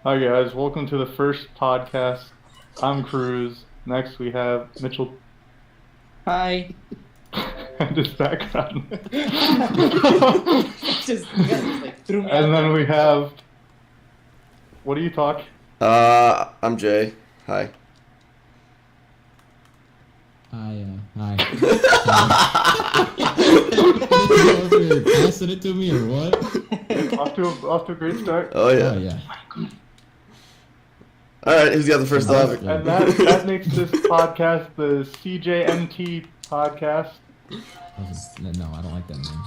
Hi guys, welcome to the first podcast. I'm Cruz. Next we have Mitchell Hi. and his background. You guys just like threw me out And then there. we have what do you talk? I'm Jay. Hi. Hi. Passing it to me or what? Off to a great start. Oh yeah. Oh yeah. All right. Who's got the first topic? And that makes this podcast the CJMT podcast. No, I don't like that name.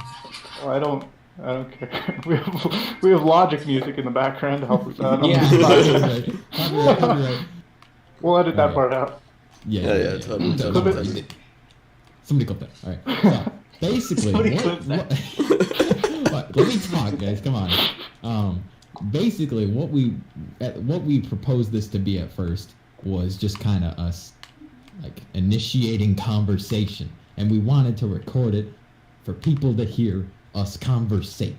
Oh, I don't care. We have logic music in the background to help us out. on Yeah. this podcast. Copyright. We'll edit that Alright. part out. Yeah, totally. Somebody clip that. All right. So, basically, Somebody clip what- let me talk, guys. Come on. Basically, what we proposed this to be at first was just kind of us, like, initiating conversation, and we wanted to record it for people to hear us conversate.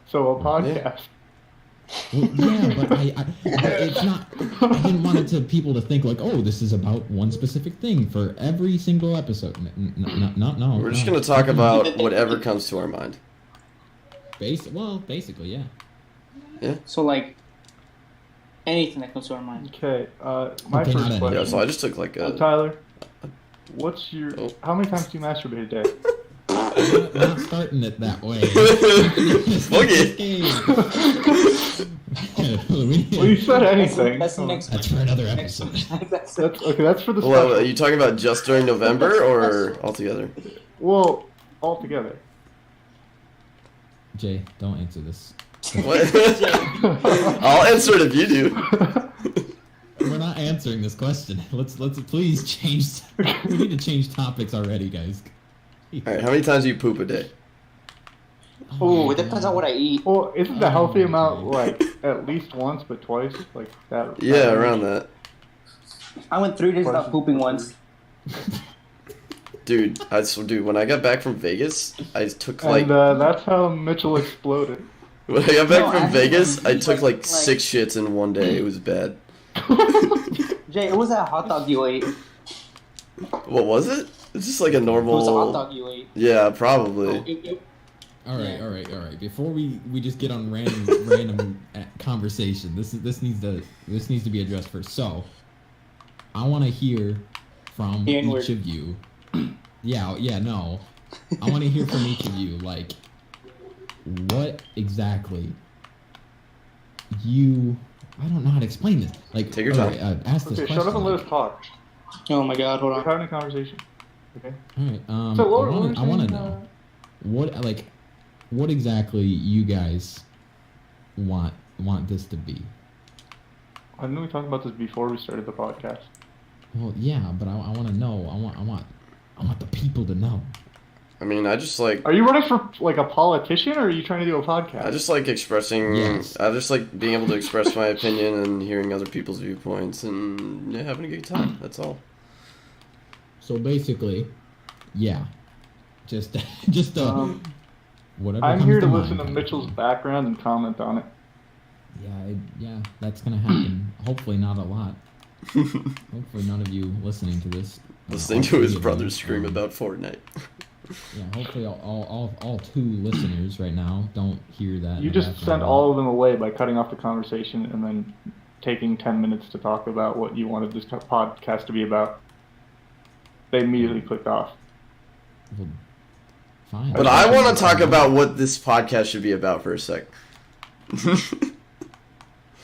So a podcast. Well, yeah, but it's not. I didn't want it to people to think like, oh, this is about one specific thing for every single episode. No. We're just gonna talk about whatever comes to our mind. Basically, yeah. So like anything that comes to our mind. Okay, my Okay, first not Yeah. question. So I just took like a. Tyler, what's your? Oh. How many times do you masturbate a day? We're not starting it that way. Well, you said anything. That's the next That's for another episode. That's That's okay. That's for the Well, special. are you talking about just during November or altogether? Well, all together. Jay, don't answer this. What? I'll answer it if you do. We're not answering this question. Let's please change. We need to change topics already, guys. All right. How many times do you poop a day? Oh, it depends on what I eat. Well, isn't the healthy Oh, amount okay. like at least once, but twice, like that? Yeah, around that. I went 3 days without pooping once. Dude, dude, when I got back from Vegas, I took like. And that's how Mitchell exploded. When I got back No, from I- Vegas, I took like like- 6 shits in one day. It was bad. Jay, it was that hot dog you ate. It What was it? It's just like a normal. was a hot dog you ate. Yeah, probably. All right. Before we just get on random conversation, this needs to be addressed first. So, I want to hear from The N-word. each of you. No. I want to hear from each of you, like, what exactly I don't know how to explain this. Like, Take your okay, time. ask this Okay, question. shut up and let us talk. Oh my god, hold We're on. having a conversation. Okay. All right. So what I want to know what exactly you guys want this to be. I knew we talked about this before we started the podcast. Well, yeah, but I want to know. I want the people to know. I mean, I just like. Are you running for like a politician, or are you trying to do a podcast? I just like expressing. Yes. I just like being able to express my opinion and hearing other people's viewpoints and having a good time. That's all. So basically, yeah, just whatever. I'm comes here to mind listen to kind of Mitchell's thing. background and comment on it. Yeah, that's gonna happen. Hopefully, not a lot. Hopefully, none of you listening to this. Listening all to three his of brother you, scream about Fortnite. Yeah, hopefully all 2 listeners right now don't hear that. You in the just sent background. all of them away by cutting off the conversation and then taking 10 minutes to talk about what you wanted this podcast to be about. They immediately clicked off. Well, fine. But I want to talk about what this podcast should be about for a sec.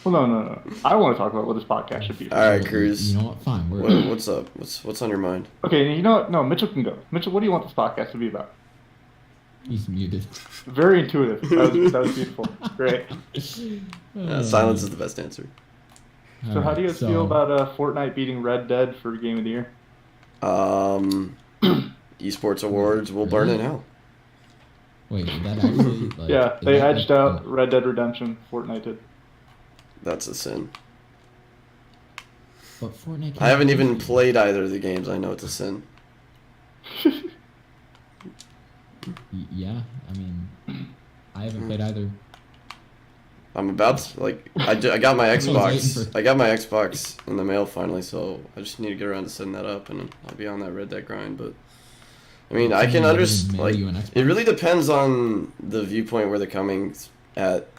Well, no. I want to talk about what this podcast should be. All right, Cruz. You know what? Fine. We're What's up? What's on your mind? Okay, you know what? No, Mitchell can go. Mitchell, what do you want this podcast to be about? he's muted. Very intuitive. That was beautiful. Great. Silence is the best answer. So how do you guys feel about Fortnite beating Red Dead for Game of the Year? Esports awards will burn in hell. Wait, did that actually? Like, Yeah, is they that edged like- out Red Dead Redemption. Fortnite did. That's a sin. But Fortnite. I haven't even played either of the games. I know it's a sin. Yeah, I mean, I haven't played either. I'm about to, like, I got my Xbox. I got my Xbox in the mail finally, so I just need to get around to setting that up, and I'll be on that Red Dead grind. But I mean, I can understand. Like, it really depends on the viewpoint where they're coming at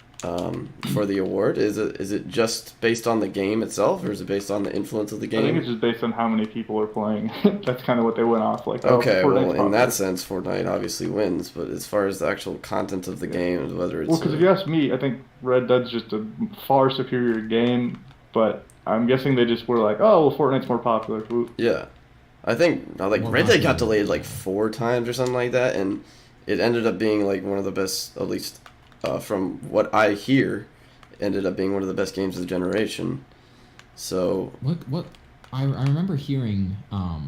for the award. Is it just based on the game itself, or is it based on the influence of the game? I think it's just based on how many people are playing. That's kind of what they went off. Like, okay, well, in that sense, Fortnite obviously wins. But as far as the actual content of the game, whether it's because if you ask me, I think Red Dead's just a far superior game. But I'm guessing they just were like, oh, well, Fortnite's more popular. Ooh. Yeah, I think like Red Dead got delayed like 4 times or something like that, and it ended up being like one of the best, at least. From what I hear, ended up being one of the best games of the generation. So what I remember hearing. I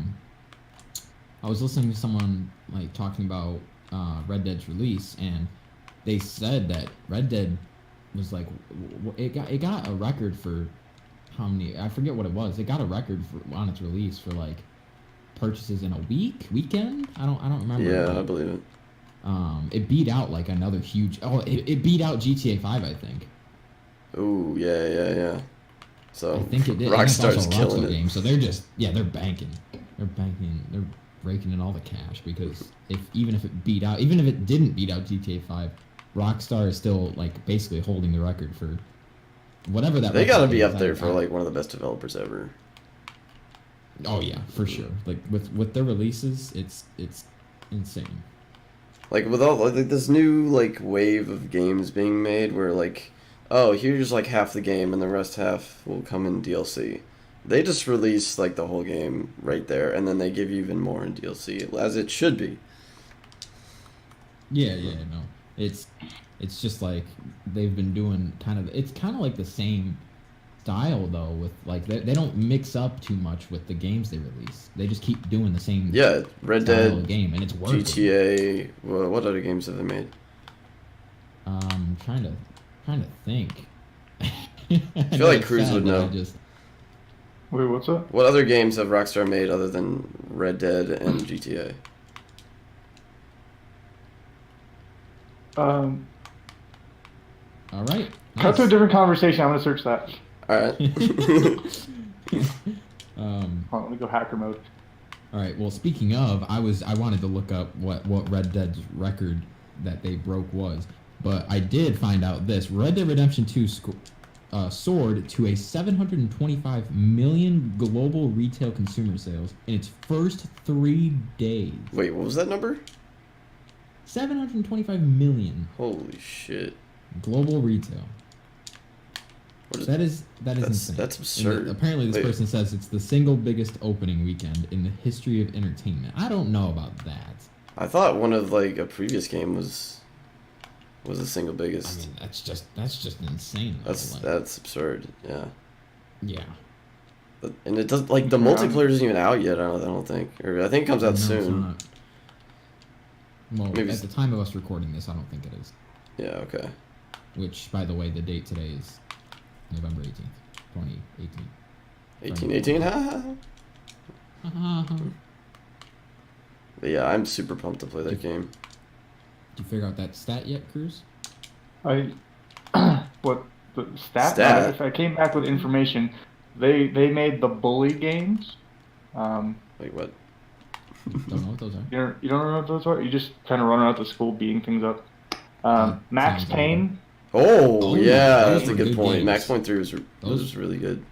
was listening to someone like talking about Red Dead's release, and they said that Red Dead was like it got a record for how many, I forget what it was. It got a record for on its release for like purchases in a weekend. I don't remember. Yeah, I believe it. It beat out like another huge. Oh, it beat out GTA 5, I think. Ooh, yeah. So I think it did. Rockstar's killing it. Game, so they're just they're banking. They're raking in all the cash because even if it didn't beat out GTA 5, Rockstar is still like basically holding the record for whatever that. They got to be up there for like one of the best developers ever. Oh yeah, for sure. Like with their releases, it's insane. Like with all like this new like wave of games being made where like, oh, here's like half the game and the rest half will come in DLC. They just release like the whole game right there, and then they give you even more in DLC, as it should be. Yeah, no. It's just like they've been doing it's kind of like the same style though, with like they don't mix up too much with the games they release. They just keep doing the same Red Dead game, and it's working. GTA. What other games have they made? Trying to think. I feel like Cruz would know. Wait, what's that? What other games have Rockstar made other than Red Dead and GTA? All right. Cut to a different conversation. I'm gonna search that. All right. Hold on, let me go hacker mode. All right. Well, speaking of, I wanted to look up what Red Dead's record that they broke was, but I did find out this: Red Dead Redemption 2 soared to a 725 million global retail consumer sales in its first 3 days. Wait, what was that number? 725 million. Holy shit. Global retail. That is insane. That's absurd. Apparently, this person says it's the single biggest opening weekend in the history of entertainment. I don't know about that. I thought one of like a previous game was the single biggest. I mean, that's just insane. That's absurd. Yeah. Yeah. And it does like the multiplayer isn't even out yet. I don't think, or I think it comes out soon. It's not. Well, maybe at the time of us recording this, I don't think it is. Yeah. Okay. Which, by the way, the date today is November 18th, 2018. 1818, But yeah, I'm super pumped to play that game. Did you figure out that stat yet, Cruz? What the stat? If I came back with information, they made the bully games. Wait, what? Don't know what those are. You don't remember what those are? You just kind of run around the school beating things up. Max Payne. Oh yeah, that's a good point. Games. Max Payne 3 was really good.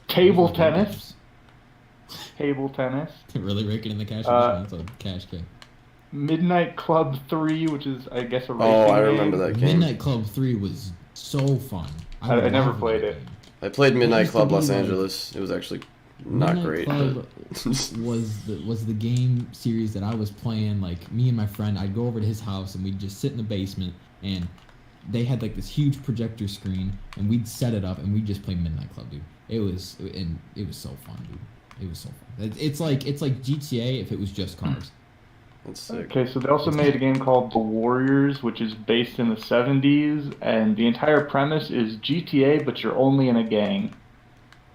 Table tennis. Table tennis. Really raking in the cash. That's a cash kick. Midnight Club 3, which is, I guess, a racing game. Oh, I game. remember that game. Midnight Club 3 was so fun. I never played it. I played Midnight Club Los Angeles. It was actually not great. Club was the game series that I was playing. Like, me and my friend, I'd go over to his house and we'd just sit in the basement, and they had like this huge projector screen, and we'd set it up and we'd just play Midnight Club, dude. It was so fun, dude. It was so fun. It's like GTA if it was just cars. That's sick. Okay, so they also made a game called The Warriors, which is based in the 70s, and the entire premise is GTA, but you're only in a gang.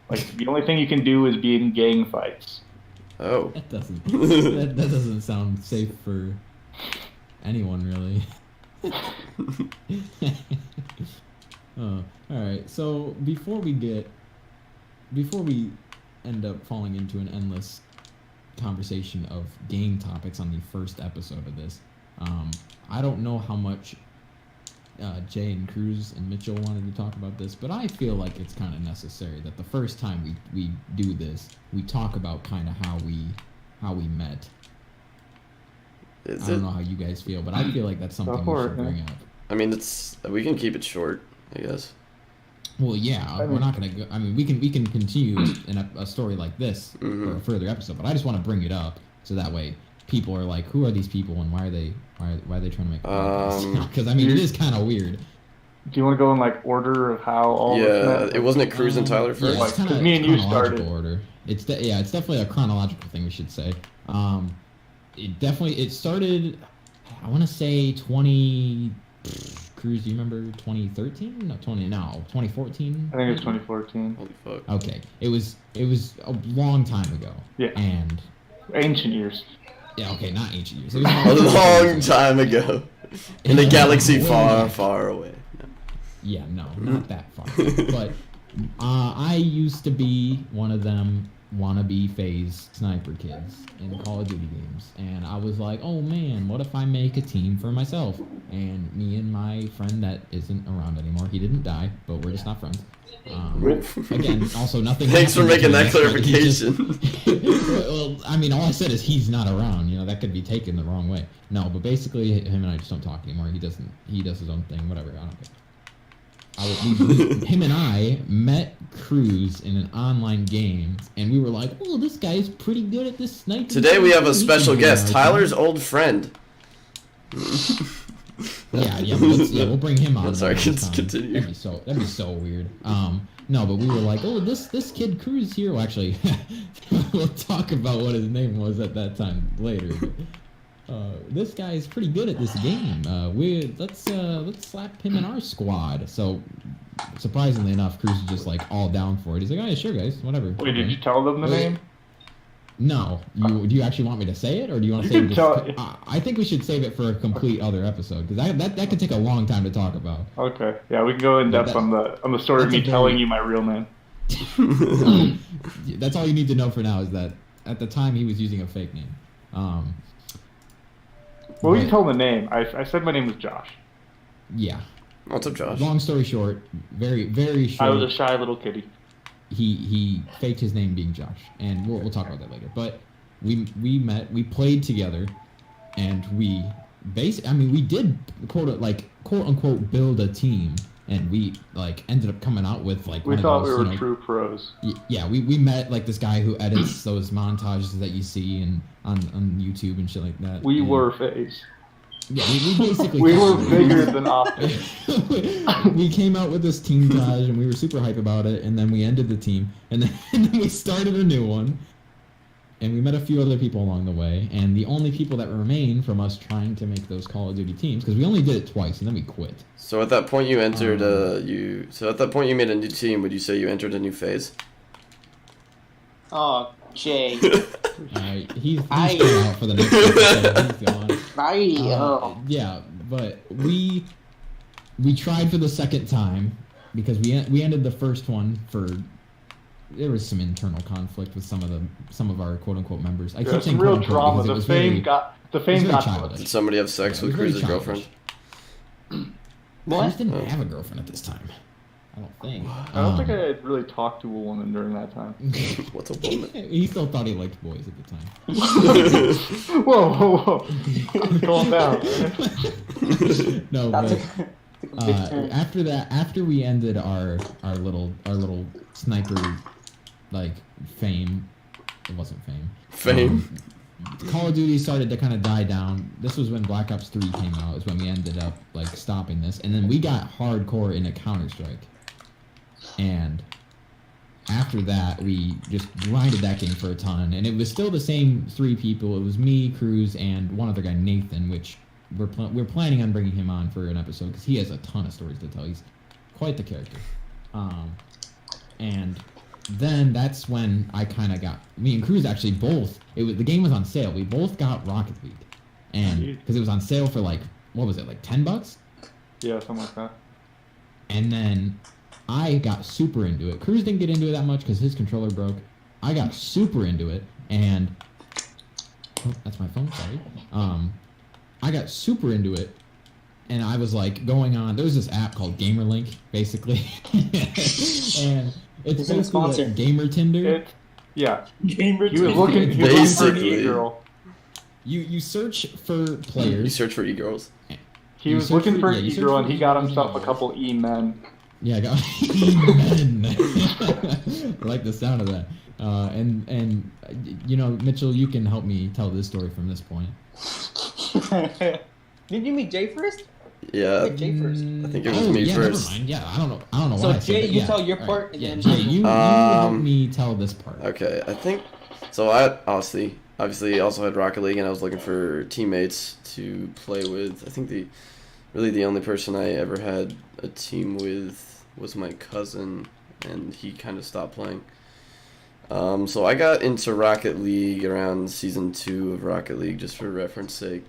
Like, the only thing you can do is be in gang fights. Oh. That doesn't sound safe for anyone, really. All right. So before we end up falling into an endless conversation of game topics on the first episode of this, I don't know how much Jay and Cruz and Mitchell wanted to talk about this, but I feel like it's kind of necessary that the first time we do this, we talk about kind of how we met. I don't know how you guys feel, but I feel like that's something we should bring up. I mean, we can keep it short, I guess. Well, yeah, we're not gonna go. I mean, we can continue in a story like this for a further episode, but I just want to bring it up so that way people are like, who are these people and why are they trying to make podcasts? Because I mean, it is kind of weird. Do you want to go in like order of how all? Yeah, it wasn't it Cruz and Tyler first. Yeah, it's Like, me and you started. Order. It's definitely a chronological thing we should say. It started. I want to say 20. Cruz, do you remember 2013? No, 2014. I think it was 2014. Holy fuck. Okay, it was a long time ago. Yeah. And Ancient years. yeah, okay, not ancient years. It was A long time ago. In a galaxy far, far away. Yeah, no, not that far. But I used to be one of them wannabe phase sniper kids in Call of Duty games, and I was like, oh man, what if I make a team for myself? And me and my friend that isn't around anymore, he didn't die, but we're just not friends. Again, also nothing. Thanks for making that between us, clarification. well, I mean, all I said is he's not around. You know, that could be taken the wrong way. No, but basically, him and I just don't talk anymore. He does his own thing. Whatever. I don't care. Him and I met Cruz in an online game, and we were like, "Oh, this guy is pretty good at this sniper." Today we have a special guest, Tyler's old friend. Yeah, we'll bring him on. Sorry, continue. That'd be so weird. No, but we were like, "Oh, this kid Cruz here." Well, actually, we'll talk about what his name was at that time later. This guy is pretty good at this game. Let's slap him in our squad. So, surprisingly enough, Cruz is just like all down for it. He's like, oh yeah, sure guys, whatever. Wait, did you tell them the name? No. Do you actually want me to say it, or do you want to save it? I think we should save it for a complete other episode because that could take a long time to talk about. Okay, yeah, we can go in depth on the story of me telling you my real name. That's all you need to know for now is that at the time he was using a fake name. Well, you told the name. I said my name was Josh. Yeah. What's up, Josh? Long story short, very, very short. I was a shy little kitty. He faked his name being Josh, and we'll talk about that later. But we met, we played together, and we did quote unquote build a team, and we like ended up coming out with like we thought we were true pros. Yeah, we met like this guy who edits those montages that you see and on YouTube and shit like that. We were FaZe. Yeah, we basically we were bigger than Optic. We came out with this team taj and we were super hype about it, and then we ended the team, and then we started a new one, and we met a few other people along the way, and the only people that remain from us trying to make those Call of Duty teams, because we only did it twice and then we quit. So at that point you entered So at that point you made a new team. Would you say you entered a new phase? Oh, Jay. He's going out for the next episode. He's gone. Yeah, but we tried for the second time because we ended the first one for there was some internal conflict with some of our quote unquote members. I keep saying real drama. The fame got childish. Did somebody have sex with Cruz's girlfriend? What? Cruz didn't have a girlfriend at this time. I don't think. I don't think I had really talked to a woman during that time. What's a woman? He still thought he liked boys at the time. whoa. Calm down. No, but after that, after we ended our little sniper like fame, it wasn't fame. Fame. Call of Duty started to kind of die down. This was when Black Ops 3 came out. Is when we ended up like stopping this, and then we got hardcore into Counter-Strike. And after that, we just grinded that game for a ton, and it was still the same three people. It was me, Cruz, and one other guy, Nathan, which we're planning on bringing him on for an episode because he has a ton of stories to tell. He's quite the character. And then that's when I kind of got me and Cruz actually both. The game was on sale. We both got Rocket League, and because it was on sale for like what was it, like $10? Yeah, something like that. And then I got super into it. Cruz didn't get into it that much because his controller broke. I got super into it, and that's my phone. Sorry. I got super into it, and I was like going on. There was this app called GamerLink, basically, and it's a sponsor. like Gamer Tinder. Yeah. Gamer He was looking for an Basically. e-girl. You search for players. You search for e-girls. He You was search looking for yeah, an you search e-girl for and he got e-girls himself a and couple e-men. Yeah, I got Amen. I like the sound of that. And you know, Mitchell, you can help me tell this story from this point. Did you meet Jay first? Yeah. Wait, Jay first. I think it was me yeah, first. Never mind. Yeah, I don't know So why. I said Jay, that. you Yeah, tell your all part, and Yeah, then Jay, you help me tell this part. Okay, I think so. I obviously also had Rocket League, and I was looking for teammates to play with. I think the only person I ever had a team with was my cousin, and he kind of stopped playing. So I got into Rocket League around season 2 of Rocket League, just for reference sake,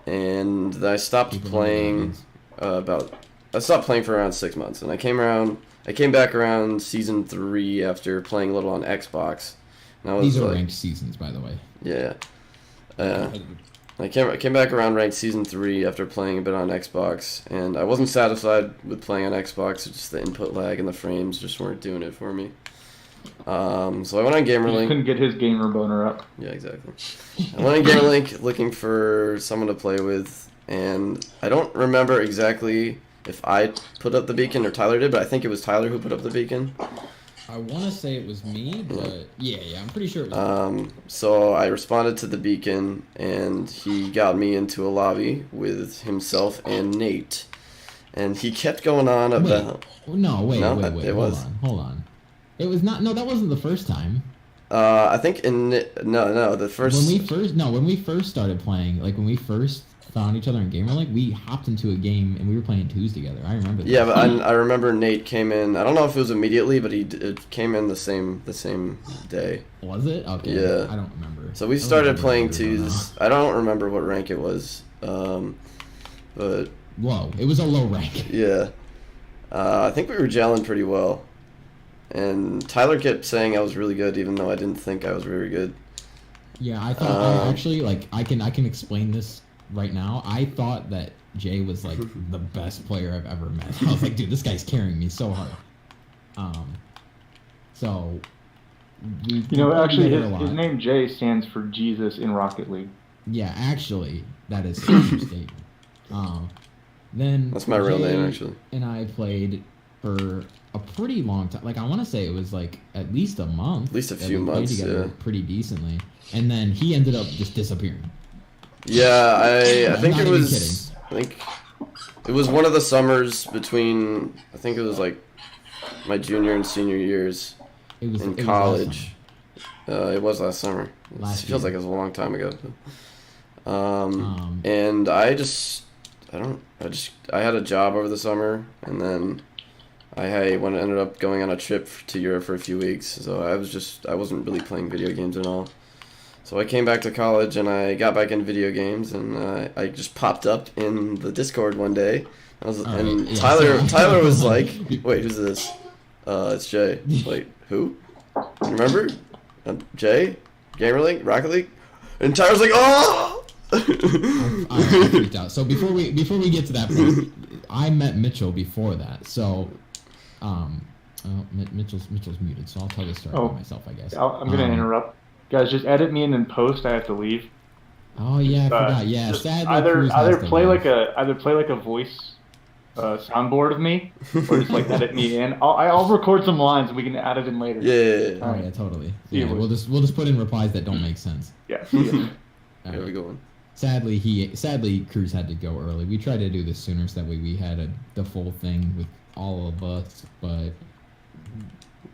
and I stopped People playing I stopped playing for around 6 months, and I came back around season 3 after playing a little on Xbox. And I was These are like, ranked seasons, by the way. yeah. I came back around ranked season 3 after playing a bit on Xbox, and I wasn't satisfied with playing on Xbox. It's just the input lag and the frames just weren't doing it for me. So I went on He just GamerLink. couldn't get his gamer boner up. Yeah, exactly. I went on GamerLink looking for someone to play with, and I don't remember exactly if I put up the beacon or Tyler did, but I think it was Tyler who put up the beacon. I want to say it was me, but yeah, I'm pretty sure it was So I responded to the beacon, and he got me into a lobby with himself and Nate, and he kept going on about. Wait, no, it was. Hold on. It was not. No, that wasn't the first time. I think the first. When we first started playing, like when we first found each other in GamerLink, we hopped into a game and we were playing twos together. I remember that. Yeah, but I remember Nate came in. I don't know if it was immediately, but it came in the same day. Was it? Okay. Yeah. I don't remember. So we started playing twos. I don't remember what rank it was, but Whoa, it was a low rank. yeah, I think we were gelling pretty well. And Tyler kept saying I was really good, even though I didn't think I was very good. Yeah, I thought I actually like I can explain this right now. I thought that Jay was like the best player I've ever met. I was like, dude, this guy's carrying me so hard. So Actually, his name Jay stands for Jesus in Rocket League. Yeah, actually, that is such a statement. Then That's my real Jay name, actually. And I played for a pretty long time. Like I want to say it was like at least a month. At least a that few we played months, together yeah. pretty decently. And then he ended up just disappearing. Yeah, I think not it even was. I think it was one of the summers between. I think it was like my junior and senior years It was in last college. It was last summer. It feels year. like it was a long time ago. And I had a job over the summer, and then I ended up going on a trip to Europe for a few weeks. So I wasn't really playing video games at all. So I came back to college, and I got back into video games, and I just popped up in the Discord one day. Tyler was like, "Wait, who's this?" It's Jay. Wait, who? Remember? Jay? GamerLink? Rocket League? And Tyler's like, "Oh!" I freaked out. So before we get to that point, I met Mitchell before that. So, Mitchell's muted, so I'll tell the story by myself, I guess. I'm gonna interrupt, guys. Just edit me and then post. I have to leave. Oh yeah, I forgot. Yeah, sadly, Either play like a voice soundboard of me, or just like edit me in. I'll record some lines and we can add it in later. Yeah. Oh yeah, totally. See you, Yeah, boys. we'll just put in replies that don't make sense. Yeah. See ya. All Here right. we go. Sadly, Cruz had to go early. We tried to do this sooner so that way we had the full thing with all of us, but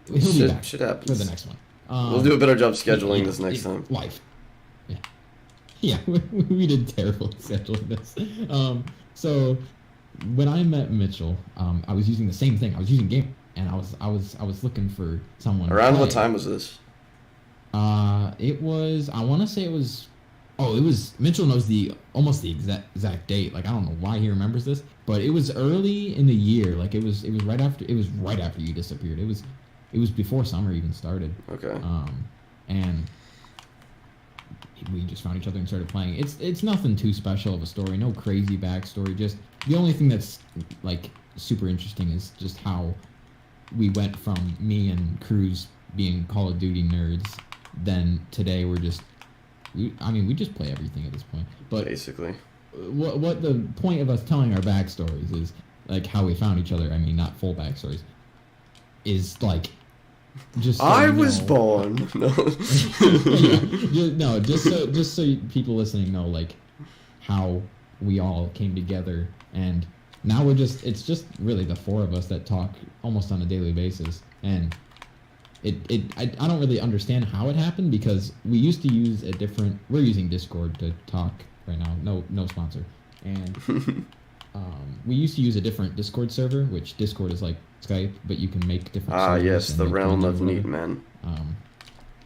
he'll be back Shit happens. for the next one. We'll do a better job scheduling yeah, this next time. Life. Yeah, we did terrible scheduling this. So when I met Mitchell, I was using the same thing. I was using Game, and I was looking for someone. Around to what play. time was this? It was. I want to say it was Oh, it was Mitchell knows almost the exact date. Like I don't know why he remembers this, but it was early in the year. Like it was right after you disappeared. It was before summer even started. Okay. And we just found each other and started playing. It's nothing too special of a story. No crazy backstory. Just the only thing that's like super interesting is just how we went from me and Cruz being Call of Duty nerds. Then today we just play everything at this point. But basically, what the point of us telling our backstories is like how we found each other. I mean, not full backstories. Is like just so I was born. No. No, just so people listening know like how we all came together, and now it's just really the four of us that talk almost on a daily basis, and I don't really understand how it happened because we used to use we're using Discord to talk right now, no sponsor, and we used to use a different Discord server, which Discord is like Skype, but you can make different servers. Yes, the realm of neat men.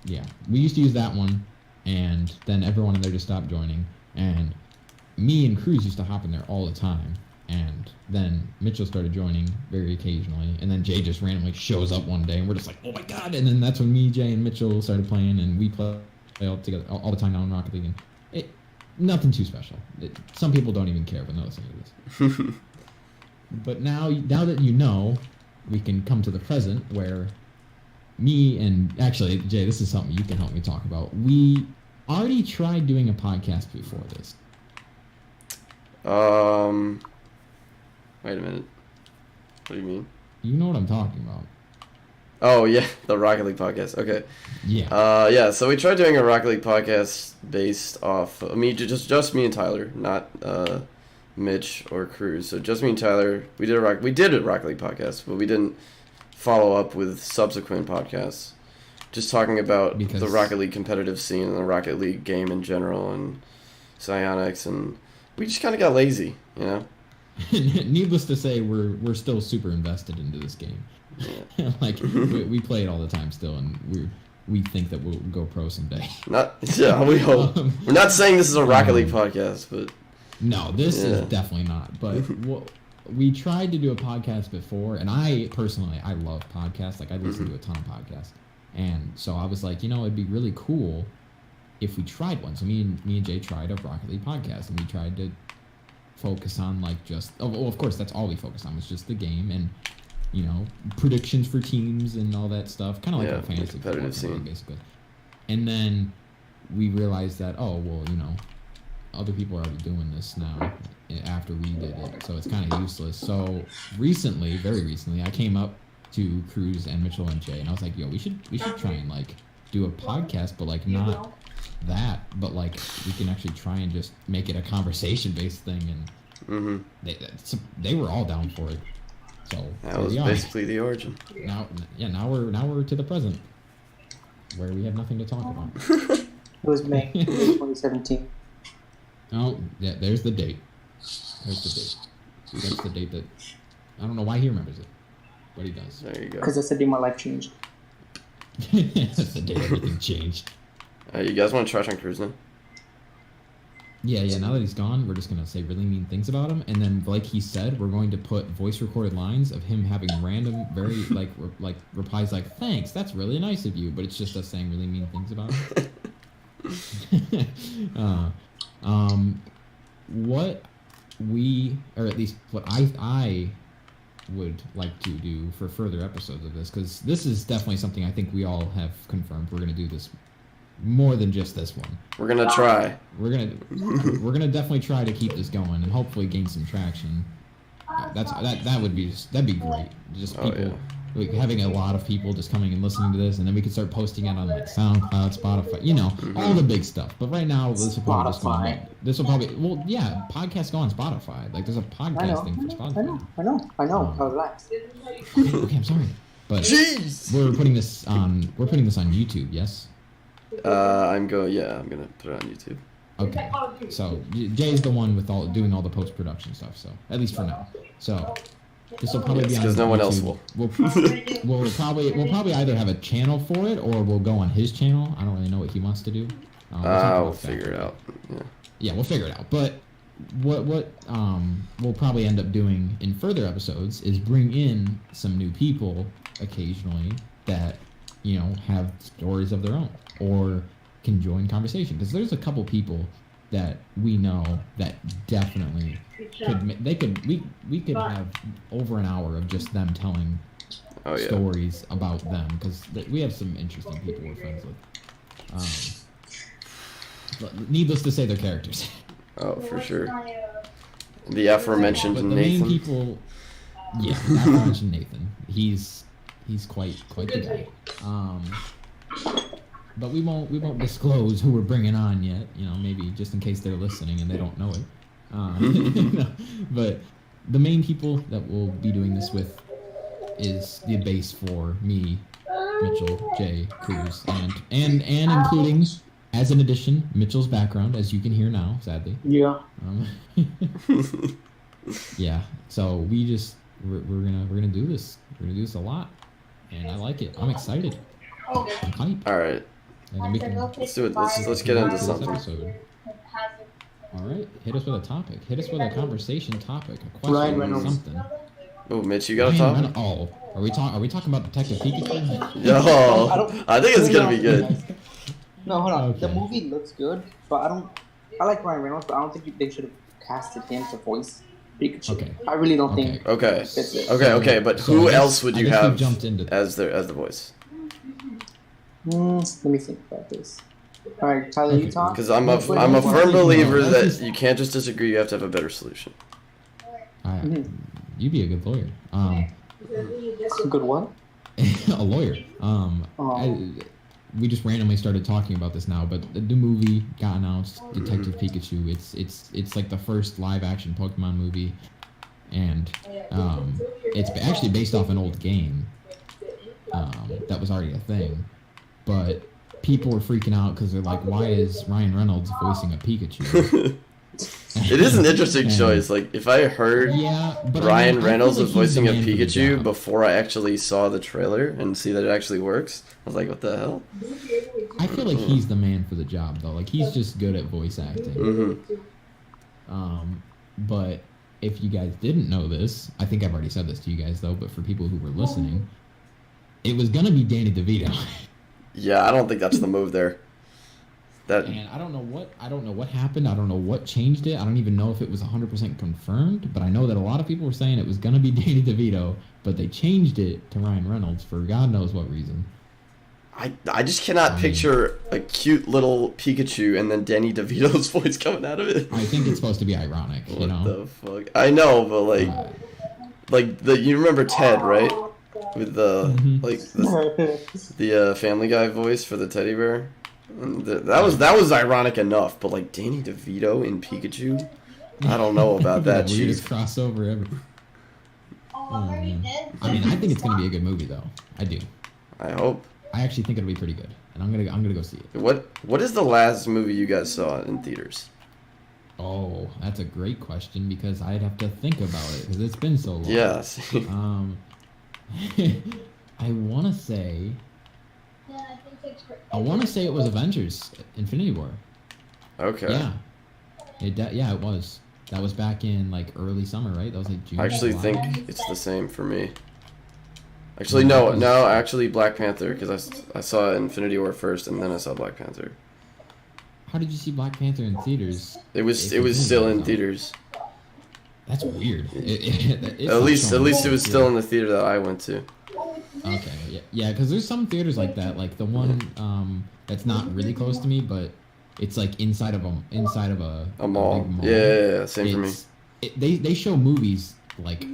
Yeah, we used to use that one, and then everyone in there just stopped joining, and me and Cruz used to hop in there all the time, and then Mitchell started joining very occasionally, and then Jay just randomly shows up one day, and we're just like, oh my god, and then that's when me, Jay, and Mitchell started playing, and we play all together all the time now in Rocket League, and nothing too special. Some people don't even care when they're listening to this. But now that you know, we can come to the present where me and actually Jay, this is something you can help me talk about. We already tried doing a podcast before this. Wait a minute. What do you mean? You know what I'm talking about. Oh yeah, the Rocket League podcast. Okay. Yeah. Yeah. So we tried doing a Rocket League podcast based off. I mean, just me and Tyler, not Mich or Cruz. So just me and Tyler. We did a Rocket League podcast, but we didn't follow up with subsequent podcasts. Just talking about the Rocket League competitive scene and the Rocket League game in general and psionics, and we just kind of got lazy, you know. Needless to say, we're still super invested into this game. Yeah. Like we play it all the time still, and we think that we'll go pro someday. We hope. We're not saying this is a Rocket League podcast, but no, this is definitely not. But we tried to do a podcast before, and I personally love podcasts. Like I listen to a ton of podcasts, and so I was like, it'd be really cool if we tried one. So me and Jay tried a Rocket League podcast, and we tried to focus on like just of course that's all we focused on was just the game and predictions for teams and all that stuff, kind of like a fantasy competitive football scene basically. And then we realized that other people are already doing this now after we did it, so it's kind of useless. So very recently I came up to Cruz and Mitchell and Jay and I was like, we should try and like do a podcast, but like not that, but like we can actually try and just make it a conversation based thing, and they were all down for it. So that was basically the origin. Now we're to the present, where we have nothing to talk about. It was May 2017. Oh, yeah, there's the date. There's the date. See, that's the date that I don't know why he remembers it, but he does. There you go. Because that's the day my life changed. That's the day everything changed. You guys want to trash on Cruz now? Yeah. Now that he's gone, we're just gonna say really mean things about him, and then, like he said, we're going to put voice-recorded lines of him having random, very like replies like "Thanks, that's really nice of you," but it's just us saying really mean things about him. What we, or at least what I would like to do for further episodes of this, because this is definitely something I think we all have confirmed we're gonna do this. More than just this one. We're gonna try. We're gonna definitely try to keep this going and hopefully gain some traction. That'd be great. Just people like having a lot of people just coming and listening to this, and then we could start posting it on like SoundCloud, Spotify, all the big stuff. But right now, this will probably podcasts go on Spotify. Like there's a podcast thing for Spotify. I know. Relax. Okay, I'm sorry, but jeez, we're putting this on YouTube. Yes. I'm gonna put it on YouTube. Okay, so Jay's the one with doing all the post-production stuff, so at least for now. So this will probably be on YouTube. Because no one else will. We'll probably either have a channel for it or we'll go on his channel. I don't really know what he wants to do. We'll figure it out. Yeah. Yeah, we'll figure it out. But what we'll probably end up doing in further episodes is bring in some new people occasionally that, you know, have stories of their own or can join conversation. Because there's a couple people that we know that definitely we could have over an hour of just them telling stories about them, because we have some interesting people we're friends with. But needless to say, they're characters. Oh, for sure. The aforementioned But the Nathan. main people, yeah, the aforementioned Nathan. He's quite the guy. But we won't disclose who we're bringing on yet. You know, maybe just in case they're listening and they don't know it. But the main people that we'll be doing this with is the base for me, Mitchell, Jay, Cruz, and including, as an addition, Mitchell's background, as you can hear now, sadly. Yeah. Yeah. So we're gonna do this. We're gonna do this a lot, and I like it. I'm excited. I'm hyped. All right. And then we can Let's do it. Let's get into something. episode. All right. Hit us with a topic. Hit us with a conversation topic. A question. Ryan Reynolds. Something. Oh, Mitch, you got a Ryan topic? Are we talking about Detective Pikachu? Yo, I think it's gonna be good. No, hold on. Okay. The movie looks good, but I like Ryan Reynolds, but I don't think they should have casted him to voice Pikachu. Okay. I really don't Okay. think. Okay. That's it. Okay. But So who I guess- else would I you guess we've have jumped into as the voice? Let me think about this. All right, Tyler, you talk. Because I'm a Wait, I'm a wait, firm wait, believer let's that just- you can't just disagree. You have to have a better solution. You'd be a good lawyer. Good one. A lawyer. We just randomly started talking about this now, but the movie got announced, Detective Pikachu. It's like the first live action Pokemon movie, and it's actually based off an old game that was already a thing, but people were freaking out because they're like, why is Ryan Reynolds voicing a Pikachu? It is an interesting choice. Like, if I heard but Ryan I feel Reynolds like was he's the voicing a man for the Pikachu job. before I actually saw the trailer and see that it actually works, I was like, what the hell? I feel like he's the man for the job, though. Like, he's just good at voice acting. But if you guys didn't know this, I think I've already said this to you guys, though, but for people who were listening, it was going to be Danny DeVito. Yeah, I don't think that's the move there. And I don't know what happened. I don't know what changed it. I don't even know if it was 100% confirmed, but I know that a lot of people were saying it was going to be Danny DeVito, but they changed it to Ryan Reynolds for God knows what reason. I just cannot picture a cute little Pikachu and then Danny DeVito's voice coming out of it. I think it's supposed to be ironic, you know? What the fuck? I know, but you remember Ted, right? With the the Family Guy voice for the teddy bear. And that was ironic enough, but like Danny DeVito in Pikachu, I don't know about that. The weirdest crossover ever. I mean, I think it's gonna be a good movie, though. I do. I hope. I actually think it'll be pretty good, and I'm gonna go see it. What is the last movie you guys saw in theaters? Oh, that's a great question, because I'd have to think about it because it's been so long. Yes. I want to say it was Avengers: Infinity War. Okay. Yeah. It was. That was back in like early summer, right? That was like June. I actually July. think it's the same for me. Actually, no, actually Black Panther, because I saw Infinity War first, and then I saw Black Panther. How did you see Black Panther in theaters? It was still in theaters. That's weird. At least it was still in the theater that I went to. Okay, yeah, because there's some theaters like that, like the one that's not really close to me, but it's like inside of a mall. big mall. Yeah, same for me. They show movies like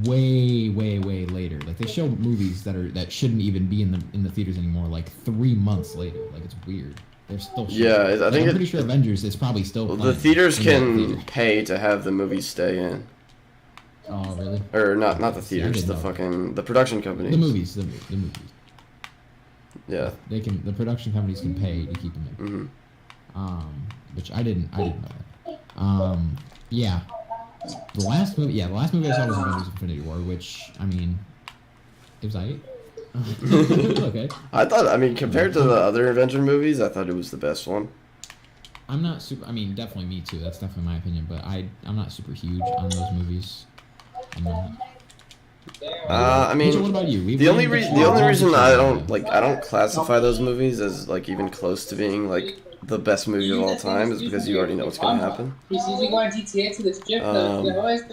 way later. Like they show movies that shouldn't even be in the theaters anymore. Like 3 months later. Like it's weird. They're still showing. Yeah, I think I'm pretty sure Avengers is probably still. The theaters can pay to have the movies stay in. Oh really? Or not the theaters, the production companies. The movies. Yeah. The production companies can pay to keep them in. Which I didn't know that. Yeah. The last movie I saw was Avengers: Infinity War, which, I mean, it was alright. Okay. I mean, compared to the other Avenger movies, I thought it was the best one. I'm not super. I mean, definitely me too. That's definitely my opinion. But I'm not super huge on those movies. I'm not. I mean, Mitchell, what about you? the only reason I don't classify those movies as like even close to being like the best movie of all time is because you already know what's gonna happen.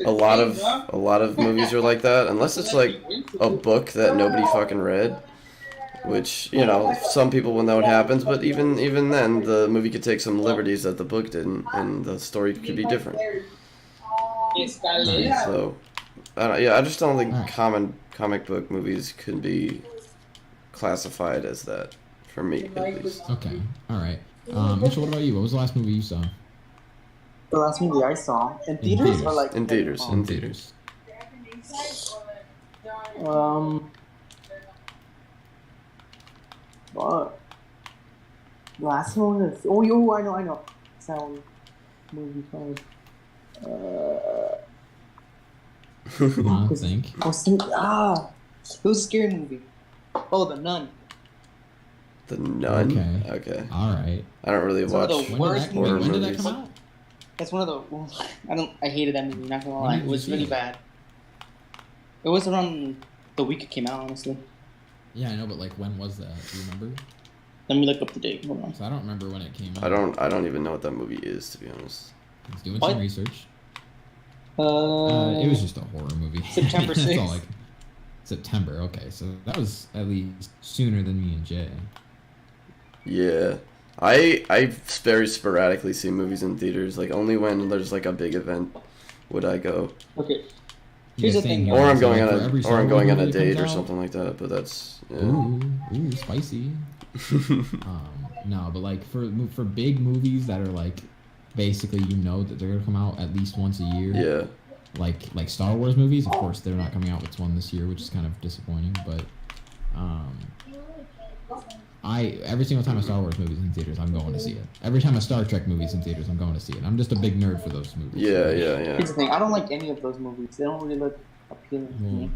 A lot of movies are like that unless it's like a book that nobody fucking read, which you know some people will know what happens, but even then the movie could take some liberties that the book didn't, and the story could be different. So. I just don't think comic book movies could be classified as that, for me at least. Okay, all right. Mitchell, what about you? What was the last movie you saw? The last movie I saw in theaters or like in theaters. The last one is I know. Sound movie called I think. it was a scary movie. Oh, The Nun. The Nun? Okay. All right. I don't really watch horror when did movies. that come out? That's one of the. I hated that movie. Not gonna lie, it was really bad. It was around the week it came out, honestly. Yeah, I know, but like, when was that? Do you remember? Let me look up the date. Hold on. So I don't remember when it came out. I don't even know what that movie is, to be honest. He's doing some research. It was just a horror movie. September 6th. September. Okay, so that was at least sooner than me and Jay. Yeah. I very sporadically see movies in theaters. Like only when there's like a big event would I go. Okay. Here's the thing. Or I'm going on a date or something like that. But that's ooh, spicy. No, but like for big movies that are like basically that they're gonna come out at least once a year. Yeah. Like Star Wars movies, of course they're not coming out with one this year, which is kind of disappointing. But every single time a Star Wars movie's in theaters, I'm going to see it. Every time a Star Trek movie's in theaters, I'm going to see it. I'm just a big nerd for those movies. Yeah. Here's the thing. I don't like any of those movies. They don't really look appealing to me.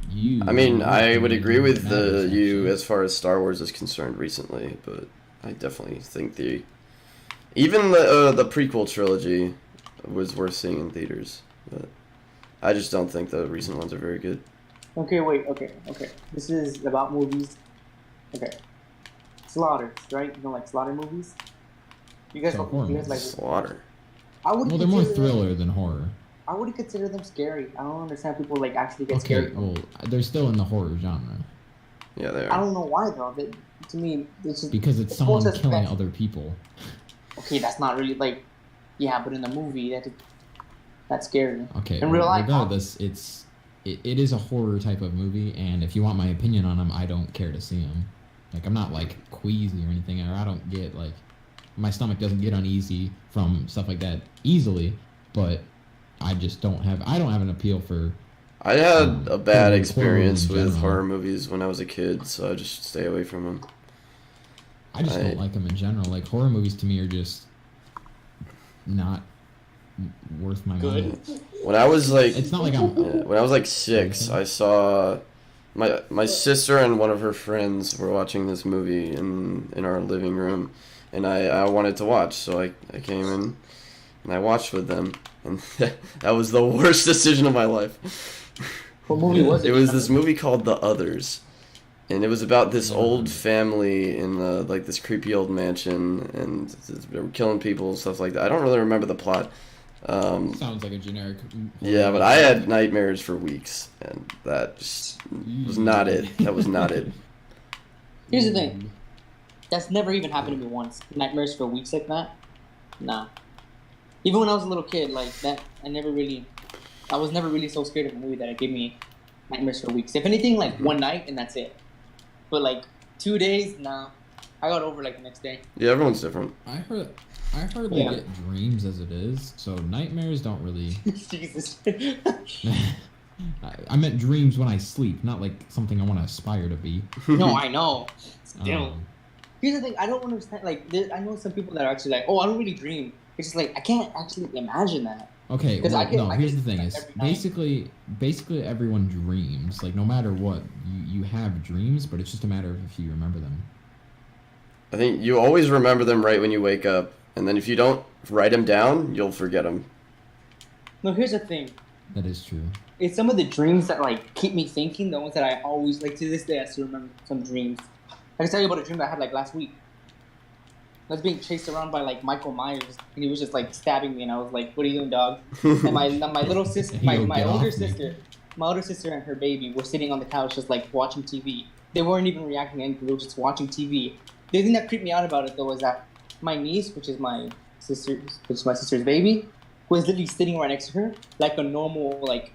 I mean, I would agree with you as far as Star Wars is concerned recently, but I definitely think even the prequel trilogy was worth seeing in theaters. But I just don't think the recent ones are very good. Okay, wait. Okay. This is about movies. Okay. Slaughter, right? You know, like slaughter movies. You guys like Slaughter? Well, they're more thriller than horror. I wouldn't consider them scary. I don't understand people like actually get scared. Okay, well, they're still in the horror genre. Yeah, they are. I don't know why though. To me, it's just because it's someone killing other people. Okay, that's not really like, yeah, but in the movie that's scary. Okay, in real life, regardless, it is a horror type of movie, and if you want my opinion on them, I don't care to see them. Like, I'm not like queasy or anything, or I don't get like, my stomach doesn't get uneasy from stuff like that easily, but I just don't have an appeal for. I had a bad experience with horror movies when I was a kid, so I just stay away from them. I just don't like them in general. Like, horror movies to me are just not worth my money. When I was like, it's not like when I was like 6, I saw my sister and one of her friends were watching this movie in our living room, and I wanted to watch, so I came in and I watched with them, and that was the worst decision of my life. What movie was it? It was this movie called The Others. And it was about this old family in like this creepy old mansion, and they were killing people and stuff like that. I don't really remember the plot. Sounds like a generic. Yeah, but I had nightmares for weeks, and that just was not it. That was not it. Here's the thing. That's never even happened to me once. Nightmares for weeks like that? Nah. Even when I was a little kid, like that, I was never really so scared of a movie that it gave me nightmares for weeks. If anything, like one night and that's it. But like 2 days, nah. I got over like the next day. Yeah, everyone's different. I heard they get dreams as it is, so nightmares don't really. Jesus. I meant dreams when I sleep, not like something I want to aspire to be. No, I know. Still. Here's the thing. I don't understand. Like, I know some people that are actually like, oh, I don't really dream. It's just like I can't actually imagine that. Okay, 'Cause well, I no. Here's get the thing: that is every night. basically everyone dreams. Like no matter what, you have dreams, but it's just a matter of if you remember them. I think you always remember them right when you wake up, and then if you don't write them down, you'll forget them. No, here's the thing. That is true. It's some of the dreams that like keep me thinking. The ones that I always like to this day. I still remember some dreams. I can tell you about a dream that I had like last week. I was being chased around by like Michael Myers, and he was just like stabbing me, and I was like, "What are you doing, dog?" And my little sister, my Yo, get older off me. sister, my older sister and her baby were sitting on the couch just like watching TV. They weren't even reacting to anything. They were just watching TV. The thing that creeped me out about it though was that my niece, which is my sister's baby, was literally sitting right next to her, like a normal like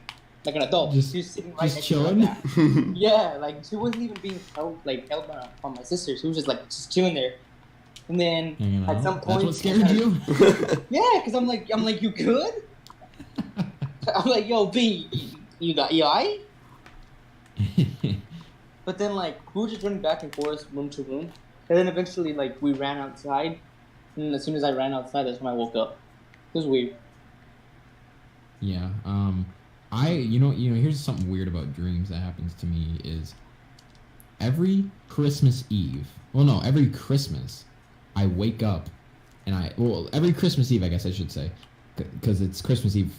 an adult. She was sitting right just next chilling. to her like that. Yeah, like she wasn't even being held on my sister. She was just like just chilling there. And then Hanging at out. some point, That's what scared you. yeah, because I'm like, you good? I'm like, yo, B, you alright? But then like we were just running back and forth, room to room, and then eventually like we ran outside, and as soon as I ran outside, that's when I woke up. It was weird. Yeah. Here's something weird about dreams that happens to me is every Christmas Eve. Well, no, every Christmas, I wake up, and every Christmas Eve, I guess I should say, because it's Christmas Eve,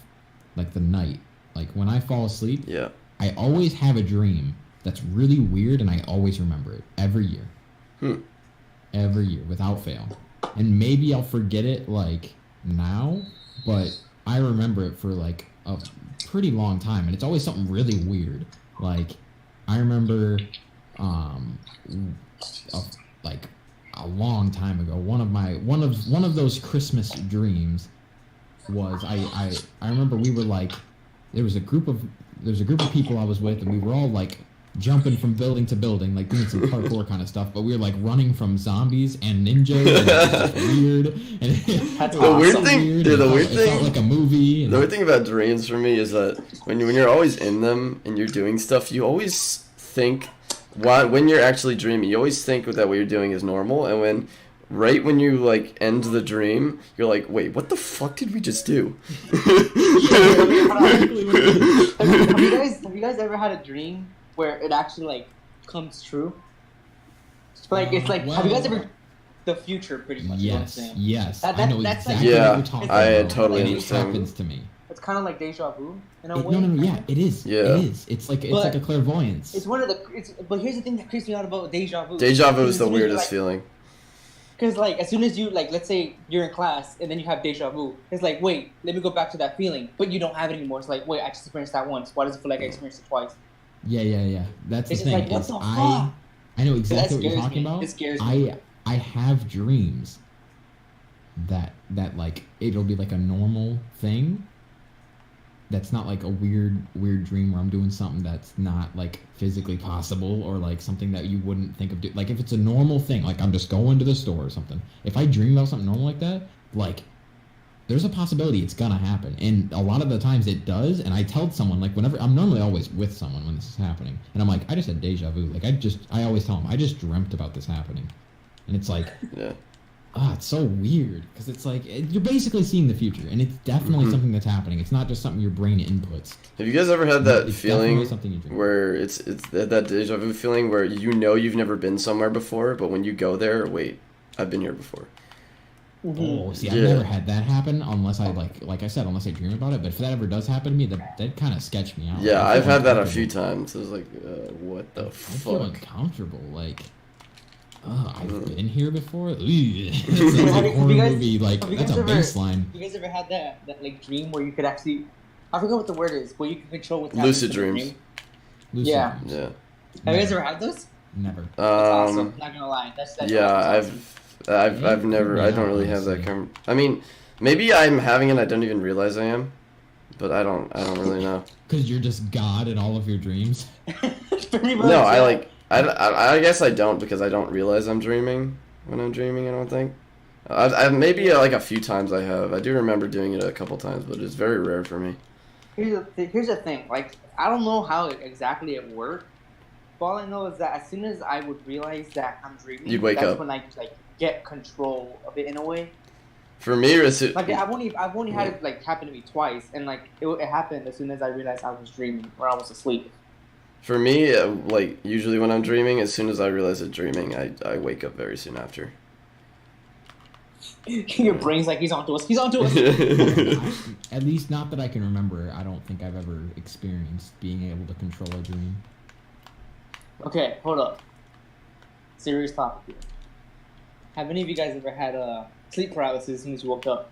like the night. Like when I fall asleep, Yeah. I always have a dream that's really weird, and I always remember it every year. Every year, without fail. And maybe I'll forget it like now, but I remember it for like a pretty long time, and it's always something really weird. Like I remember, like a long time ago, one of those Christmas dreams was I remember we were like there was a group of people I was with, and we were all like jumping from building to building, like doing some parkour kind of stuff, but we were like running from zombies and ninjas, and it was just weird. And That's The weird awesome. thing, dude, it felt like a movie. And the weird thing about dreams for me is that when you're always in them and you're doing stuff, you always think, when you're actually dreaming, you always think that what you're doing is normal, and right when you like end the dream, you're like, wait, what the fuck did we just do? Have you guys ever had a dream where it actually like comes true? Like it's like have you guys ever the future pretty much? You know what I'm saying? Yes. That- I know that's like- exactly Yeah, what you're talking I about. totally and understand. It happens to me. It's kind of like deja vu in a way. No, yeah, it is. Yeah. It is. It's like a clairvoyance. It's one of the. But here's the thing that creeps me out about deja vu. Deja vu is the As soon as you, weirdest like, feeling. Because like as soon as you like, let's say you're in class and then you have deja vu, it's like wait, let me go back to that feeling, but you don't have it anymore. It's like wait, I just experienced that once. Why does it feel like I experienced it twice? Yeah. That's It's the just thing. like, what is the I know exactly what you're scares talking me. about. It scares me. I have dreams that like it'll be like a normal thing. That's not like a weird dream where I'm doing something that's not like physically possible, or like something that you wouldn't think of like if it's a normal thing, like I'm just going to the store or something. If I dream about something normal like that, like there's a possibility it's gonna happen, and a lot of the times it does. And I tell someone, like, whenever I'm normally always with someone when this is happening, and I'm like, I just had deja vu. Like I always tell them I just dreamt about this happening, and it's like, Yeah. it's so weird because it's like you're basically seeing the future, and it's definitely something that's happening. It's not just something your brain inputs. Have you guys ever had that It's feeling definitely something you dream. where it's that deja vu feeling where you know you've never been somewhere before, but when you go there, wait, I've been here before. Oh, see, I've Yeah. never had that happen unless I like I said, unless I dream about it. But if that ever does happen to me, that kind of sketch me out. Yeah, I I've feel had that a uncomfortable. few times. It was like, what the I feel fuck? uncomfortable. Like, I've been here before. Ugh. It's Have like you a horror guys- movie. Like have you that's guys a ever- baseline. You guys ever had that like dream where you could actually, I forgot what the word is, where you can control what's happening Lucid in the dreams. dream? Lucid Yeah. dreams. Yeah. Have you guys Never. ever had those? Never. That's awesome. Um, Not gonna lie, that's yeah, awesome. I've never. I don't really have that. I mean, maybe I'm having it. I don't even realize I am, but I don't really know. Because you're just God in all of your dreams. Pretty much, No, I yeah. like. I guess I don't because I don't realize I'm dreaming when I'm dreaming. I don't think. I maybe like a few times I have. I do remember doing it a couple times, but it's very rare for me. Here's the thing. Like, I don't know how exactly it worked. But all I know is that as soon as I would realize that I'm dreaming, You'd wake that's up. when I like get control of it in a way. For me, Like I've only had it like happen to me twice, and like it happened as soon as I realized I was dreaming or I was asleep. for me, like usually when I'm dreaming, as soon as I realize I'm dreaming, I wake up very soon after. Your brain's like, he's onto us. He's onto us. At least not that I can remember. I don't think I've ever experienced being able to control a dream. Okay, hold up. Serious topic here. Have any of you guys ever had sleep paralysis as soon as you woke up?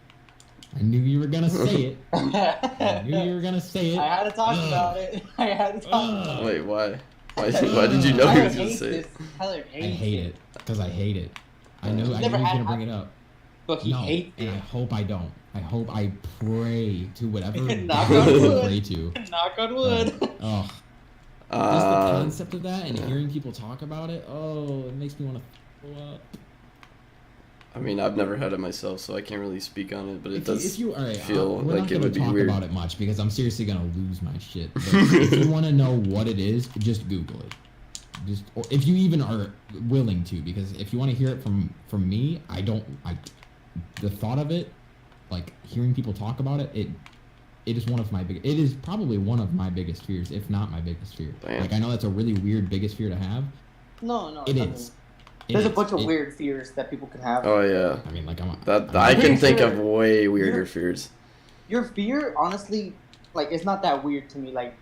I knew you were gonna say it. I I knew you were gonna say it. had to talk about it. I had to talk about it. Wait, why? Why did you know he was gonna say it? Tyler I hates hate it because I hate it. I knew You've I never knew he was had gonna bring it up. But he No, hates and I it. hope I don't. I pray to whatever Knock God on I wood. pray to. Knock on wood. Oh, just the concept of that and hearing people talk about it. Oh, it makes me want to throw up. I mean, I've never had it myself, so I can't really speak on it, but it does If you, all right, feel we're like not it gonna would be talk weird. about it much because I'm seriously gonna lose my shit. But if you want to know what it is, just Google it. Or if you even are willing to, because if you want to hear it from me, the thought of it, like hearing people talk about it, it is one of my it is probably one of my biggest fears, if not my biggest fear. Damn. Like I know that's a really weird biggest fear to have. No, It nothing. is. There's a bunch of weird fears that people can have. Oh yeah, I mean, like I can pretty think sure of way weirder you're- fears. Your fear, honestly, like it's not that weird to me. Like,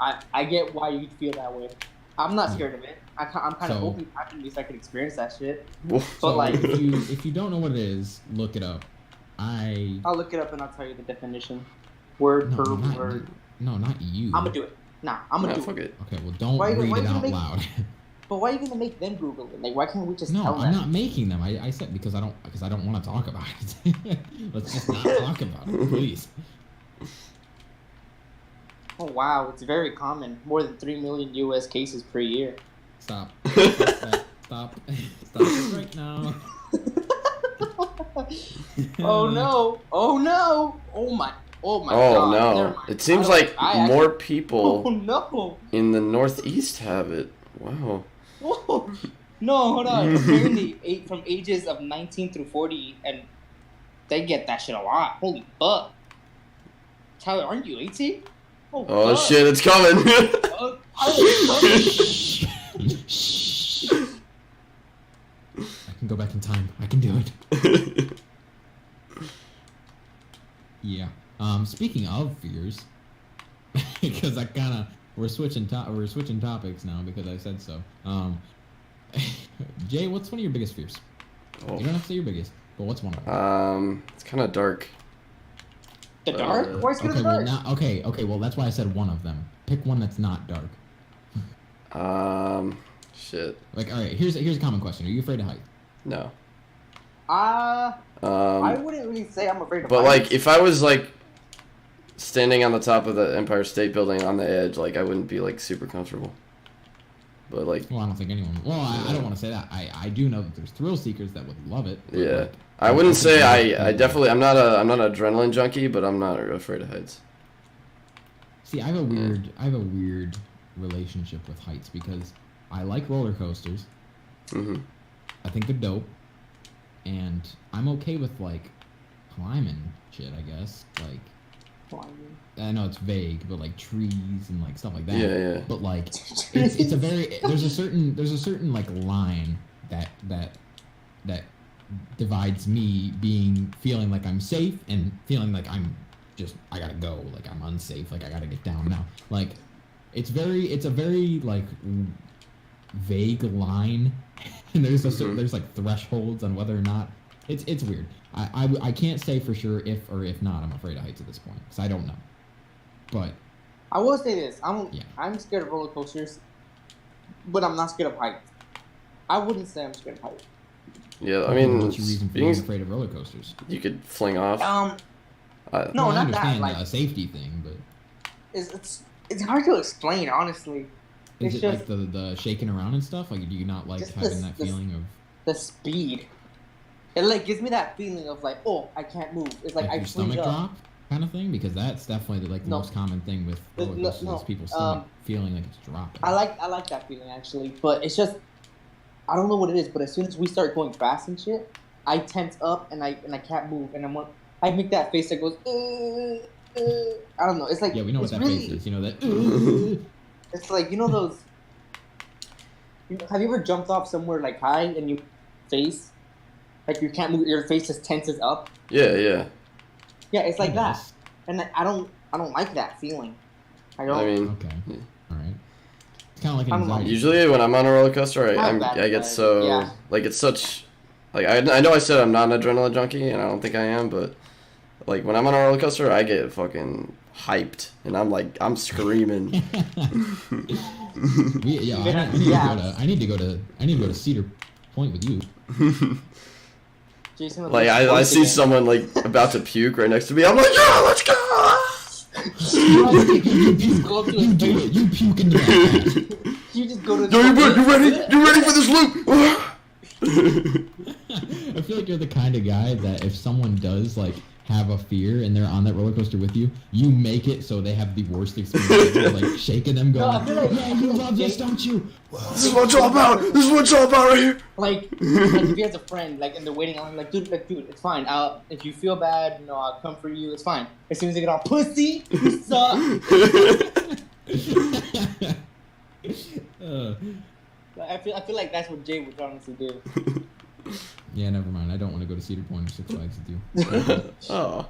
I get why you'd feel that way. I'm not scared of it. I'm kind of So- hoping at least I could experience that shit. Woof. But So like, if you don't know what it is, look it up. I'll look it up and I'll tell you the definition, word per word. Not you. I'm gonna do it. Nah, I'm gonna Nah, do fuck it. it. Okay, well, don't Why read you it gonna out make- loud. But why are you gonna make them Google it? Like, why can't we just No, tell I'm them? not making them. I said because I don't want to talk about it. Let's just not talk about it, please. Oh wow, it's very common. More than 3 million U.S. cases per year. Stop. Stop it right now. Oh no! Oh no! Oh my! Oh my Oh God! Never no! mind. It seems I like don't- I more actually- people Oh no! in the Northeast have it. Wow. Whoa. No, hold on. Apparently, from ages of 19 through 40, and they get that shit a lot. Holy fuck! Tyler, aren't you 18? Oh fuck. shit! It's coming. Oh, Tyler, I can go back in time. I can do it. Yeah. Speaking of fears, because we're switching topics now because I said so. Jay, what's one of your biggest fears? You don't have to say your biggest, but what's one of them? It's kind of dark. the dark? Why is it Okay, the well dark? now, okay, well that's why I said one of them. Pick one that's not dark. Shit. Like, all right, here's a common question: are you afraid of heights? No. I wouldn't really say I'm afraid of But heights. like, if I was like standing on the top of the Empire State Building on the edge, like I wouldn't be like super comfortable. But like, Well, I don't think anyone. Well, I don't want to say that. I do know that there's thrill seekers that would love it. But yeah, like, I wouldn't think say most I people- definitely I'm not an adrenaline junkie, but I'm not afraid of heights. See, I have a weird relationship with heights because I like roller coasters. Mhm. I think they're dope, and I'm okay with like climbing shit. I guess like I know it's vague, but like trees and like stuff like that. Yeah, yeah. But like it's a very there's a certain like line that divides me feeling like I'm safe and feeling like I gotta go, like I'm unsafe, like I gotta get down now. Like it's a very like vague line, and there's like thresholds on whether or not it's weird. I can't say for sure if or if not I'm afraid of heights at this point because I don't know. But I will say this: Yeah. I'm scared of roller coasters, but I'm not scared of heights. I wouldn't say I'm scared of heights. Yeah, I mean, what's your reason for being afraid of roller coasters? you could fling off. No, Well, I not that. understand Like, a safety thing, but it's hard to explain, honestly. is It's it just like the shaking around and stuff? Like, do you not like Just having that the- feeling of the speed. It like gives me that feeling of like, oh, I can't move. It's like I your freeze stomach up. drop kind of thing? Because that's definitely like the No. most common thing with roller No, coasters no, is people's stomach feeling like it's dropping. I like that feeling actually, but it's just I don't know what it is. But as soon as we start going fast and shit, I tense up and I can't move, and I make that face that goes. I don't know. It's like Yeah, we know what it's that really, face is. You know that. It's like those. Have you ever jumped off somewhere like high and you face, like you can't move, your face just tenses up? Yeah. Yeah, it's like that, Yes. and I don't like that feeling. I don't. I mean, Okay. yeah. All right. It's kind of like an I don't know. anxiety. usually when I'm on a roller coaster, Not I bad, get but, so yeah. like it's such like I know I said I'm not an adrenaline junkie, and I don't think I am, but like when I'm on a roller coaster, I get fucking hyped, and I'm screaming. I need to go to Cedar Point with you. Jason, Like I see someone like about to puke right next to me. I'm like, yeah, let's go. You just go up to his do face. it. You puke into that. You just go to. Yo, you ready? You ready for this loop? I feel like you're the kind of guy that if someone does like have a fear and they're on that roller coaster with you, you make it so they have the worst experience. You're, like shaking them, going, I feel like- "Yeah, you love this, don't you?" This is what it's all about. This is what it's all about right here. Like if he has a friend, like, and they're waiting on him, dude, it's fine. If you feel bad, I'll come for you. It's fine. As soon as they get all pussy, you suck. I feel like that's what Jay would honestly do. Yeah, never mind. I don't want to go to Cedar Point or Six Flags with you. Oh.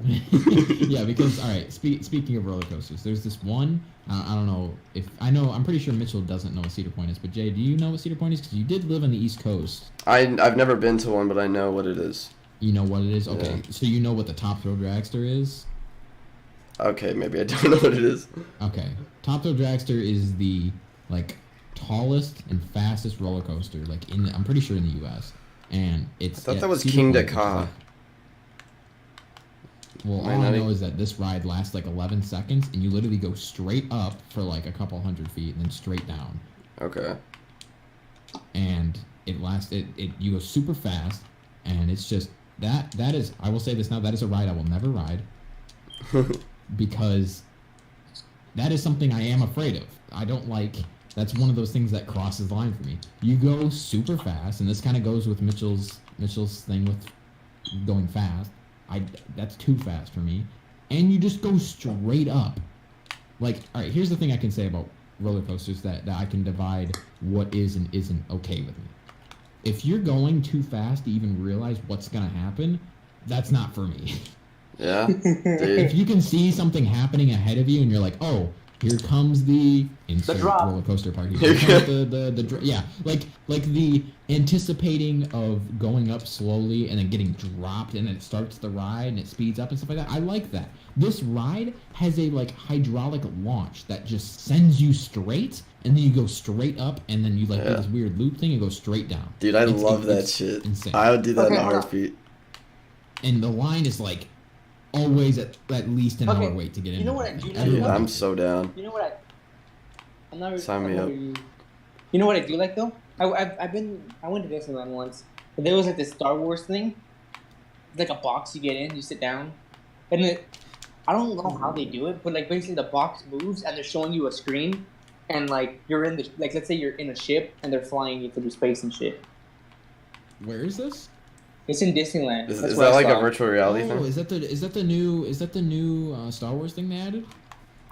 Yeah, because all right. Speaking of roller coasters, there's this one. I don't know if I know. I'm pretty sure Mitchell doesn't know what Cedar Point is. But Jay, do you know what Cedar Point is? Because you did live on the East Coast. I've never been to one, but I know what it is. You know what it is? Okay, Yeah. so you know what the Top Thrill Dragster is? Okay, maybe I don't know what it is. Okay, Top Thrill Dragster is the like tallest and fastest roller coaster like I'm pretty sure in the U.S. And it's. I thought at that was Cedar King Point, which is, Dakar. like, well, Might all I not know is that this ride lasts like 11 seconds, and you literally go straight up for like a couple hundred feet, and then straight down. Okay. And it lasts. You go super fast, and it's just that is. I will say this now. That is a ride I will never ride, because that is something I am afraid of. I don't like. That's one of those things that crosses the line for me. You go super fast, and this kind of goes with Mitchell's thing with going fast. That's too fast for me. And you just go straight up. Like, all right, here's the thing I can say about roller coasters that I can divide what is and isn't okay with me. If you're going too fast to even realize what's going to happen, that's not for me. Yeah. If you can see something happening ahead of you and you're like, oh, here comes the insert drop. roller coaster park. Here comes yeah, like the anticipating of going up slowly and then getting dropped and then it starts the ride and it speeds up and stuff like that. I like that. This ride has a like hydraulic launch that just sends you straight and then you go straight up and then you do this weird loop thing and go straight down. Dude, I love that shit. Insane. I would do that in a hold on. heartbeat. And the line is like always at least an hour wait to get in. You know there. what I do Like, like? everyone I'm does it. so down. You know what I'm not. Sign me up. You know what I do like though? I went to Disneyland once, but there was like this Star Wars thing. It's like a box you get in, you sit down, and I don't know how they do it, but like basically the box moves and they're showing you a screen, and like you're in the like let's say you're in a ship and they're flying you through space and shit. Where is this? It's in Disneyland. Is That's that what I like a saw. virtual reality Oh, thing? is that the new Star Wars thing they added?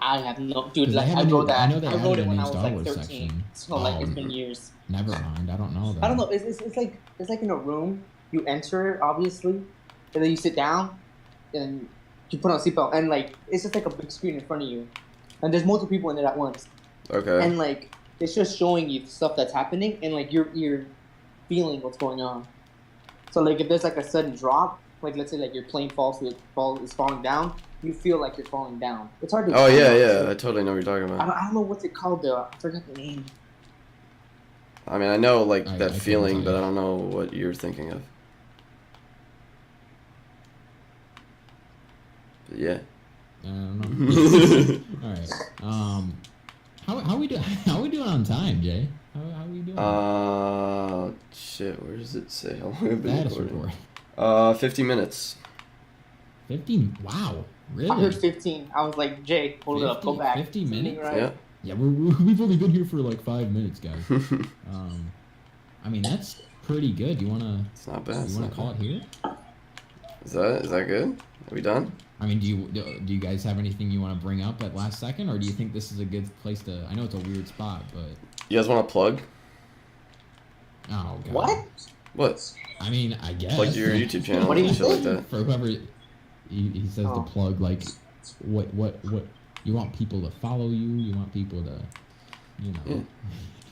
I have no dude. 'Cause Like they have I a new- wrote that. I know they I added wrote a it when new I was Star like Wars 13. section. So like it's Oh, been years. Never mind. I don't know that. I don't know. It's like in a room. You enter obviously, and then you sit down, and you put on a seatbelt, and like it's just like a big screen in front of you, and there's multiple people in it at once, Okay. and like it's just showing you stuff that's happening, and like you're feeling what's going on. So like if there's like a sudden drop, like let's say like your plane is falling down, you feel like you're falling down. It's hard to. Oh yeah, explain, yeah. honestly. I totally know what you're talking I about. don't know what's it called though. I forgot the name. I mean, I know like I that couldn't feeling, tell but you. I don't know what you're thinking of. But yeah. I don't know. All right. How we do? How we doing on time, Jay? How we doing? Shit. Where does it say how long we've been Status recording? report. 50 minutes. 15. Wow. Really? I heard 15. I was like, Jay, hold it up, go 50 back. 50 minutes? Right? Yeah. Yeah, we've only been here for like 5 minutes, guys. I mean that's pretty good. You wanna? It's not bad. You It's wanna not call bad. it here? Is that good? Are we done? I mean, do you guys have anything you want to bring up at last second, or do you think this is a good place to? I know it's a weird spot, but You guys want to plug? oh god. What? What? I mean, I guess. Plug your YouTube channel What do and you shit like think? that. For whoever, he says Oh. to plug like, what you want people to follow you. You want people to, you know.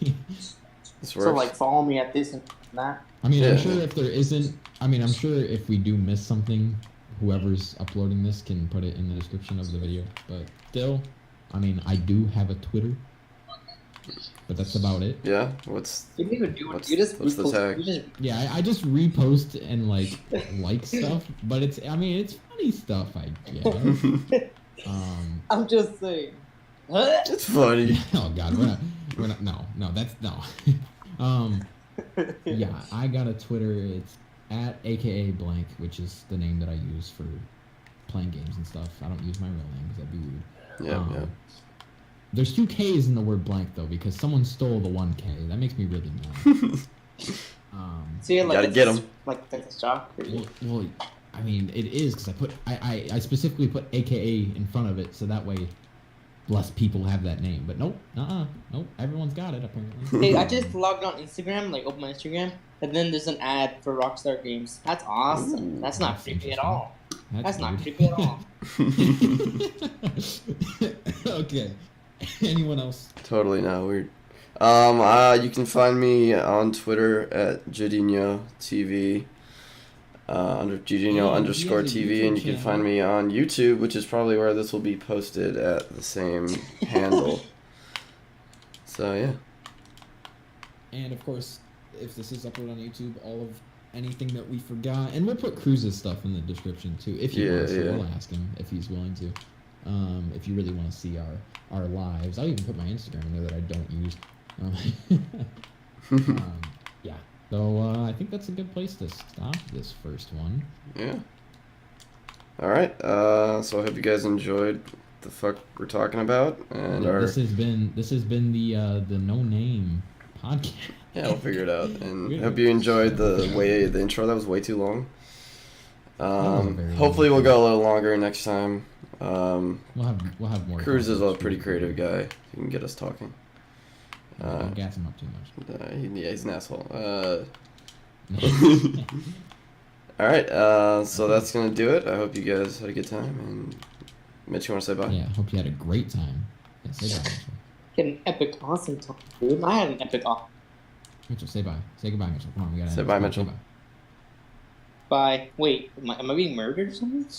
This So works. like follow me at this and that. I mean, Yeah. I'm sure if there isn't, I mean, I'm sure if we do miss something, whoever's uploading this can put it in the description of the video. But still, I mean, I do have a Twitter, but that's about it. Yeah. What's You didn't even do it. What's- You just what's the repost- tag? You just Yeah, I just repost and like stuff, but it's, I mean, it's funny stuff, I guess. I'm just saying. Huh? It's funny. Oh God, we're not. No, that's no. Yeah, I got a Twitter. It's at AKA blank, which is the name that I use for playing games and stuff. I don't use my real name because that'd be weird. Yeah. There's 2 K's in the word blank though, because someone stole the 1 K. That makes me really mad. So you're like, Gotta get 'em. Like that's a shock for you. Well, I mean, it is because I specifically put AKA in front of it so that way less people have that name. But nope, nope. Everyone's got it apparently. Hey, I just logged on Instagram, like open my Instagram, and then there's an ad for Rockstar Games. That's awesome. Ooh, that's not that's creepy at interesting. all. That's not weird. creepy at all. Okay. Anyone else? Totally not weird. You can find me on Twitter at Jadinho TV, under Jadinho Oh, underscore he has a TV, and you YouTube can channel. find me on YouTube, which is probably where this will be posted at the same handle. So yeah. And of course, if this is uploaded on YouTube, all of anything that we forgot, and we'll put Cruz's stuff in the description too, if he Yeah, wants to. yeah. We'll ask him if he's willing to. If you really want to see our lives, I'll even put my Instagram in there that I don't use. Yeah. So I think that's a good place to stop this first one. Yeah. All right. So I hope you guys enjoyed the fuck we're talking about, and our This has been the No Name podcast. yeah, we'll figure it out. And Weird. I hope you enjoyed the intro. That was way too long. was a very Hopefully long we'll go a little longer next time. We'll have more. Cruz is a topics. pretty creative guy. He can get us talking. Don't gas him up too much. Yeah, he's an asshole. All right, so that's gonna do it. I hope you guys had a good time. And Mitch, you want to say bye? Yeah, hope you had a great time. Yeah, say bye, Mitchell. Get an epic awesome time, dude. I had an epic awesome. Mitchell, say bye. Say goodbye, Mitchell. Come on, we gotta Say end bye, this. Mitchell. Say bye. Bye. Wait, am I being murdered or something?